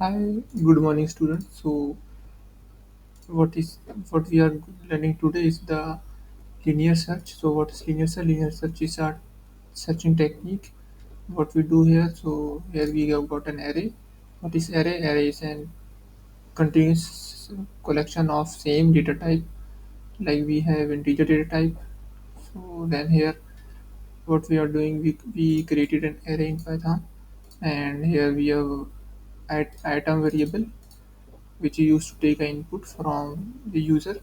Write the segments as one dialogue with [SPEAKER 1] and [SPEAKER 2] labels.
[SPEAKER 1] Hi, good morning, students. So, what is what we are learning today is the linear search. So, what is linear search? Linear search is a searching technique. What we do here? So, here we have got an array. What is array? Array is an continuous collection of same data type. Like we have integer data type. So then here, what we are doing, we created an array in Python, and here we have item variable which you use to take an input from the user.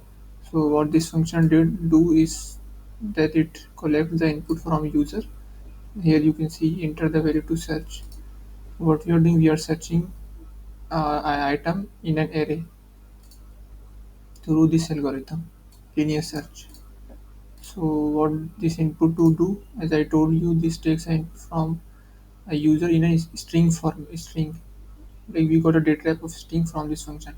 [SPEAKER 1] So what this function did do is that it collects the input from user. Here you can see enter the value to search. What we are doing, we are searching an item in an array through this algorithm, linear search. So what this input to do, as I told you, this takes an input from a user in a string form, string. Like we got a data type of string from this function.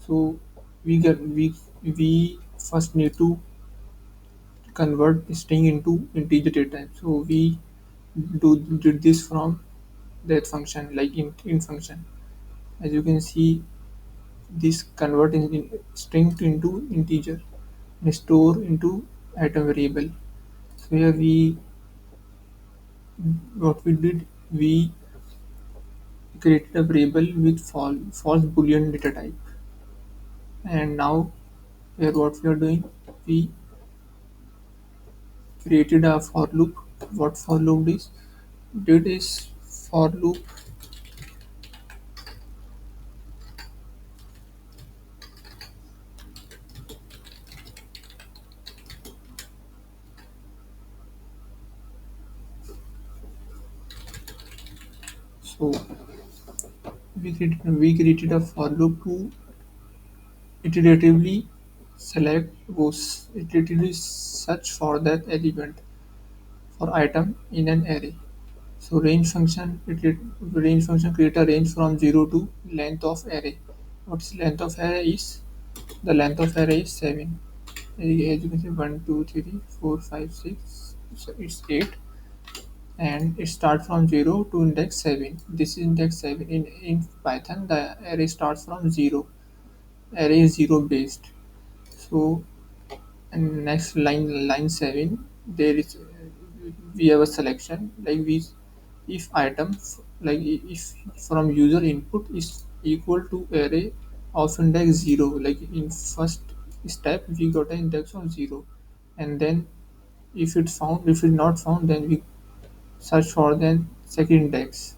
[SPEAKER 1] So we get we first need to convert string into integer data type. So we did this from that function, like in function. As you can see, this convert in string into integer and store into item variable. So here we what we did, we created a variable with false boolean data type. And now here what we are doing, we created a for loop. What for loop is did is for loop. So we created a for loop to iteratively iteratively search for that element for item in an array. So range function create a range from 0 to length of array. What is length of array is the length of array is 7. As you can see, 1 2 3 4 5 6, so it's 8, and it starts from 0 to index 7. This is index 7. In Python, the array starts from 0. Array is 0 based. So, and next line 7, there is we have a selection like we if item like if from user input is equal to array of index 0, like in first step we got an index of 0, and then if it's not found, then we search for the second index,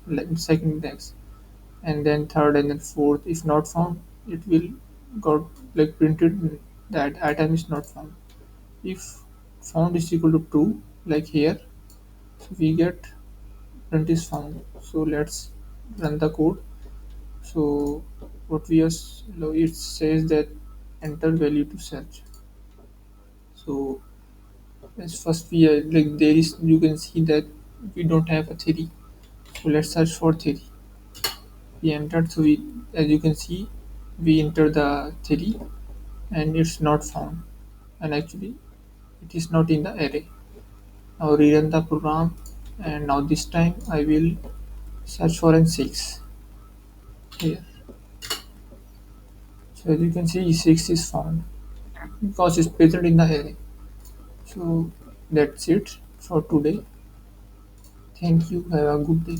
[SPEAKER 1] and then third, and then fourth. If not found, it will got like printed that item is not found. If found is equal to true, like here, so we get print is found. So let's run the code. So what we are it says that enter value to search. So as first we are like there is, you can see that we don't have a theory. So let's search for theory. We entered, so we, as you can see, we enter the theory and it's not found, and actually it is not in the array. Now rerun the program, and now this time I will search for an 6 here. So as you can see, 6 is found because it's present in the array. So that's it for today. Thank you. Have a good day.